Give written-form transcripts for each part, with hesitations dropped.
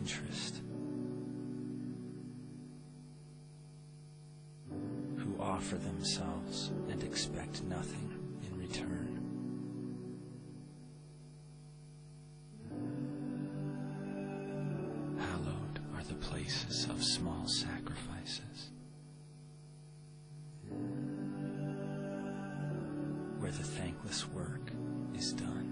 interest, who offer themselves and expect nothing in return. Hallowed are the places of small sacrifices, where the thankless work is done.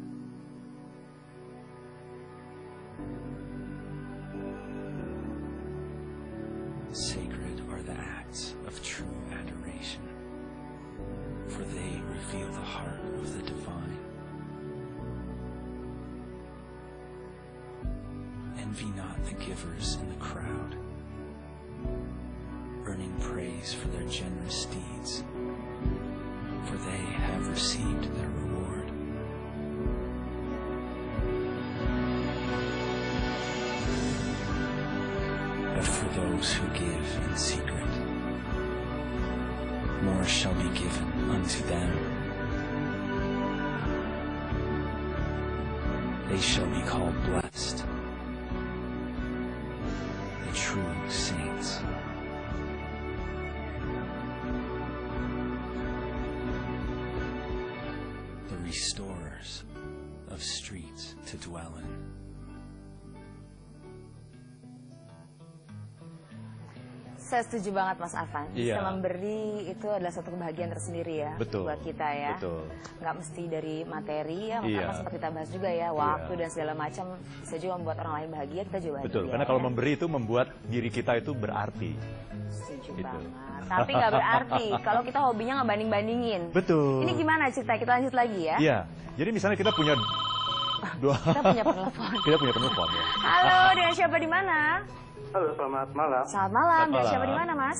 Sacred are the acts of true adoration, for they reveal the heart of the divine. Envy not the givers in the crowd, earning praise for their generous deeds, for they have received their reward. But for those who give in secret, more shall be given unto them. They shall be called blessed, the true saints. The restorers of streets to dwell in. Saya setuju banget Mas Arfan. Bisa Iya. memberi itu adalah satu kebahagiaan tersendiri ya. Betul. Buat kita ya. Betul. Nggak mesti dari materi ya. Iya. Karena seperti kita bahas juga ya. Waktu dan segala macam bisa juga membuat orang lain bahagia. Kita juga bahagia. Betul, karena kalau ya. memberi itu membuat diri kita itu berarti. Setuju Gitu. banget. Tapi nggak berarti kalau kita hobinya nggak banding-bandingin. Betul. Ini gimana cerita? Kita lanjut lagi ya. Iya, jadi misalnya kita punya dua. Kita punya penelpon. Kita punya penelpon ya. Halo, dengan siapa di mana? Halo, selamat malam. Selamat malam. Dengan Selamat siapa di malam. mana, Mas?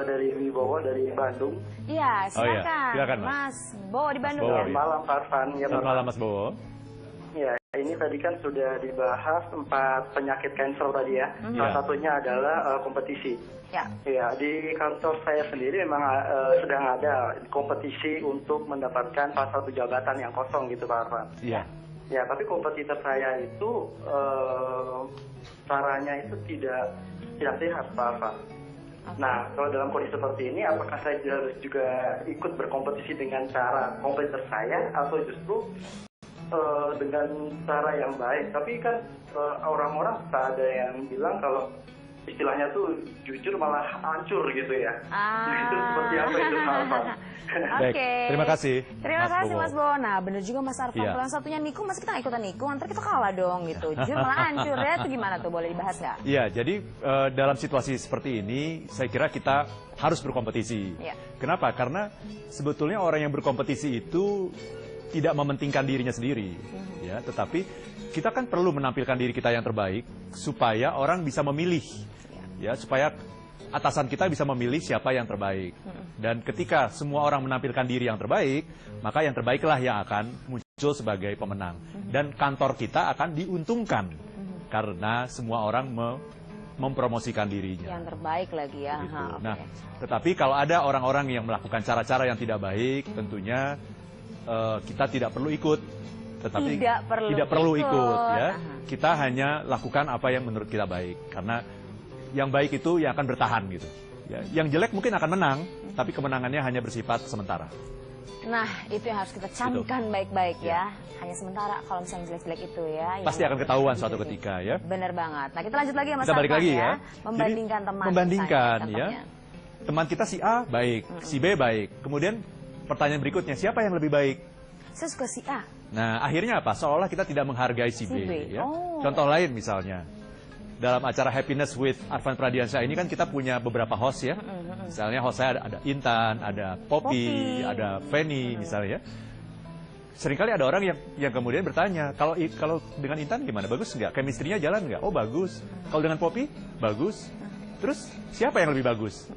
Dari Wibowo dari Bandung. Iya, Oh, iya. silakan. Silakan, Mas. Mas Bo di Bandung. Bowo, ya? iya. Selamat malam, Pak Arfan. Ya, Selamat Pak. malam Mas Bowo. Ya, ini tadi kan sudah dibahas 4 penyakit cancer tadi ya. Salah Iya. satunya adalah kompetisi. Ya. Ya, di kantor saya sendiri memang sedang ada kompetisi untuk mendapatkan salah satu jabatan yang kosong gitu, Pak Arfan. Iya. Ya, tapi kompetitor saya itu caranya itu tidak sehat, Pak Arfan. Nah, kalau dalam kondisi seperti ini, apakah saya harus juga ikut berkompetisi dengan cara kompetitor saya, atau justru dengan cara yang baik? Tapi kan orang-orang tak ada yang bilang kalau istilahnya tuh jujur malah hancur gitu ya. Itu seperti apa itu, Pak Arfan? Baik, terima kasih, Terima Mas kasih Bowo. Mas Bo. Nah, bener juga Mas Arfan. Iya. Kalau yang satunya nikung, masa kita nggak ikutan nikung? Ntar kita kalah dong gitu. Jujur malah hancur ya. Itu gimana tuh? Boleh dibahas nggak? Iya, jadi dalam situasi seperti ini, saya kira kita harus berkompetisi. Iya. Kenapa? Karena sebetulnya orang yang berkompetisi itu tidak mementingkan dirinya sendiri, ya. Tetapi kita kan perlu menampilkan diri kita yang terbaik supaya orang bisa memilih, ya. Supaya atasan kita bisa memilih siapa yang terbaik. Dan ketika semua orang menampilkan diri yang terbaik, maka yang terbaiklah yang akan muncul sebagai pemenang. Dan kantor kita akan diuntungkan karena semua orang mempromosikan dirinya. Yang terbaik lagi ya. Gitu. Ha, oke. Nah, tetapi kalau ada orang-orang yang melakukan cara-cara yang tidak baik, tentunya kita tidak perlu ikut. Tetapi Tidak perlu ikut, ya. Aha. Kita hanya lakukan apa yang menurut kita baik, karena yang baik itu yang akan bertahan gitu. Ya, yang jelek mungkin akan menang, tapi kemenangannya hanya bersifat sementara. Nah, itu yang harus kita camkan baik-baik ya. Hanya sementara kalau misalnya jelek-jelek itu ya. Pasti yang akan ketahuan jadi. suatu ketika ya. Bener banget. Nah, kita lanjut lagi ya Mas Kita balik Arfan lagi ya. Membandingkan Jadi, teman. membandingkan misalnya, ya. contohnya. Teman kita si A baik, si B baik. Kemudian pertanyaan berikutnya, siapa yang lebih baik? Saya suka si A. Nah, akhirnya apa? Seolah kita tidak menghargai si B. Si B. Ya. Oh. Contoh lain misalnya, dalam acara Happiness with Arfan Pradiansyah ini kan kita punya beberapa host ya. Misalnya host saya ada Intan, ada Poppy, ada Fanny misalnya ya. Seringkali ada orang yang kemudian bertanya, kalau dengan Intan gimana? Bagus nggak? Chemistry-nya jalan nggak? Oh bagus. Kalau dengan Poppy? Bagus. Terus siapa yang lebih bagus?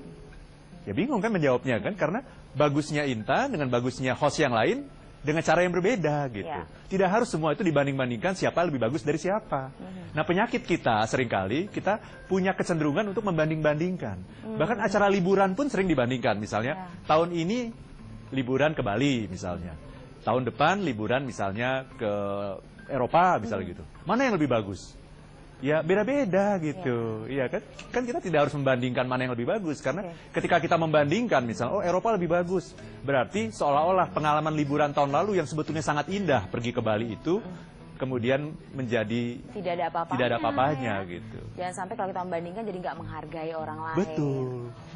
Ya bingung kan menjawabnya kan, karena bagusnya Intan dengan bagusnya host yang lain dengan cara yang berbeda gitu. Ya. Tidak harus semua itu dibanding-bandingkan siapa lebih bagus dari siapa. Nah penyakit kita seringkali kita punya kecenderungan untuk membanding-bandingkan. Bahkan acara liburan pun sering dibandingkan. Misalnya tahun ini liburan ke Bali misalnya. Tahun depan liburan misalnya ke Eropa misalnya gitu. Mana yang lebih bagus? ya beda-beda gitu. Iya kan? Kan kita tidak harus membandingkan mana yang lebih bagus karena ketika kita membandingkan misalnya oh Eropa lebih bagus, berarti seolah-olah pengalaman liburan tahun lalu yang sebetulnya sangat indah pergi ke Bali itu kemudian menjadi tidak ada apa-apanya ya. gitu. Jangan sampai kalau kita membandingkan jadi nggak menghargai orang lain. Betul.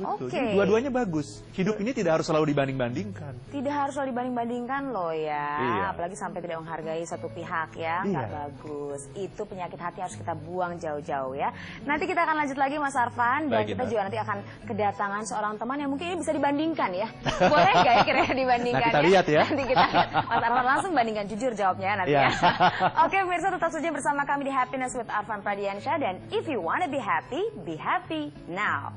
Oke. Jadi dua-duanya bagus. Hidup ini tidak harus selalu dibanding-bandingkan. Tidak harus selalu dibanding-bandingkan loh ya. Iya. Apalagi sampai tidak menghargai satu pihak ya. Nggak bagus. Itu penyakit hati harus kita buang jauh-jauh ya. Nanti kita akan lanjut lagi Mas Arfan. Dan Baik, kita Indah. juga nanti akan kedatangan seorang teman yang mungkin ini bisa dibandingkan ya. Boleh nggak ya kira-kira dibandingkan Nah, kita lihat ya. Nanti kita Mas Arfan langsung bandingkan jujur jawabnya nanti Iya. ya. Oke pemirsa tetap saja bersama kami di Happiness with Arfan Pradiansyah. Dan if you wanna be happy now.